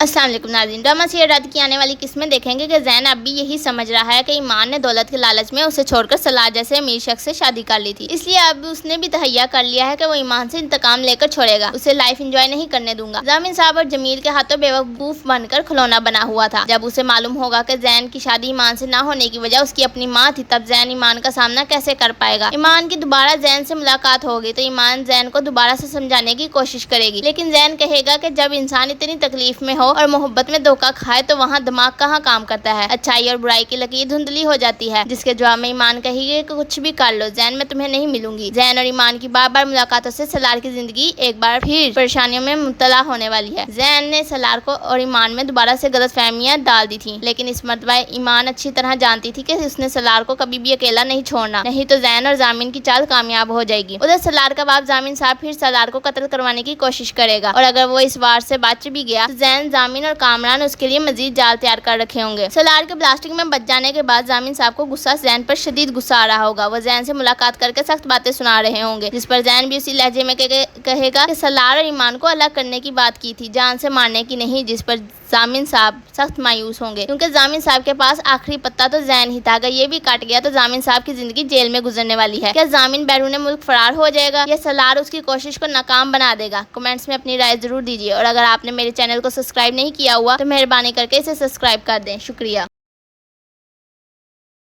السلام علیکم ناظرین، ڈرامہ سیریل رات کی آنے والی قسمیں دیکھیں گے کہ زین اب بھی یہی سمجھ رہا ہے کہ ایمان نے دولت کے لالچ میں اسے چھوڑ کر سلاح جیسے امیر شخص سے شادی کر لی تھی، اس لیے اب اس نے بھی تہیا کر لیا ہے کہ وہ ایمان سے انتقام لے کر چھوڑے گا، اسے لائف انجوائے نہیں کرنے دوں گا۔ ضامن صاحب اور جمیل کے ہاتھوں بیوقوف بن کر کھلونا بنا ہوا تھا۔ جب اسے معلوم ہوگا کہ زین کی شادی ایمان سے نہ ہونے کی وجہ اس کی اپنی ماں تھی، تب زین ایمان کا سامنا کیسے کر پائے گا؟ ایمان کی دوبارہ زین سے ملاقات ہوگی تو ایمان زین کو دوبارہ سے سمجھانے کی کوشش کرے گی، لیکن زین کہے گا کہ جب انسان اتنی تکلیف میں ہو اور محبت میں دھوکا کھائے تو وہاں دماغ کہاں کام کرتا ہے، اچھائی اور برائی کی لکیر دھندلی ہو جاتی ہے، جس کے جواب میں ایمان کہے گی کہ کچھ بھی کر لو زین، میں تمہیں نہیں ملوں گی۔ زین اور ایمان کی بار بار ملاقاتوں سے سالار کی زندگی ایک بار پھر پریشانیوں میں مبتلا ہونے والی ہے۔ زین نے سالار کو اور ایمان میں دوبارہ سے غلط فہمیاں ڈال دی تھیں، لیکن اس مرتبہ ایمان اچھی طرح جانتی تھی کہ اس نے سالار کو کبھی بھی اکیلا نہیں چھوڑنا، نہیں تو زین اور ضامن کی چال کامیاب ہو جائے گی۔ ادھر سالار کا باپ ضامن صاحب پھر سالار کو قتل کروانے کی کوشش کرے گا، اور اگر وہ اس وار سے بچ بھی گیا تو زین، ضامن اور کامران اس کے لیے مزید جال تیار کر رکھے ہوں گے۔ سالار کے بلاسٹنگ میں بچ جانے کے بعد ضامن صاحب کو غصہ زین پر شدید غصہ آ رہا ہوگا، وہ زین سے ملاقات کر کے سخت باتیں سنا رہے ہوں گے، جس پر زین بھی اسی لہجے میں کہے گا کہ سالار اور ایمان کو الگ کرنے کی بات کی تھی، جان سے مارنے کی نہیں، جس پر ضامن صاحب سخت مایوس ہوں گے، کیونکہ ضامن صاحب کے پاس آخری پتہ تو زین ہی تھا، اگر یہ بھی کٹ گیا تو ضامن صاحب کی زندگی جیل میں گزرنے والی ہے۔ کیا ضامن بیرون ملک فرار ہو جائے گا یا سالار اس کی کوشش کو ناکام بنا دے گا؟ کمنٹس میں اپنی رائے ضرور دیجیے، اور اگر آپ نے میرے چینل کو سبسکرائب نہیں کیا ہوا تو مہربانی کر کے اسے سبسکرائب کر دیں۔ شکریہ۔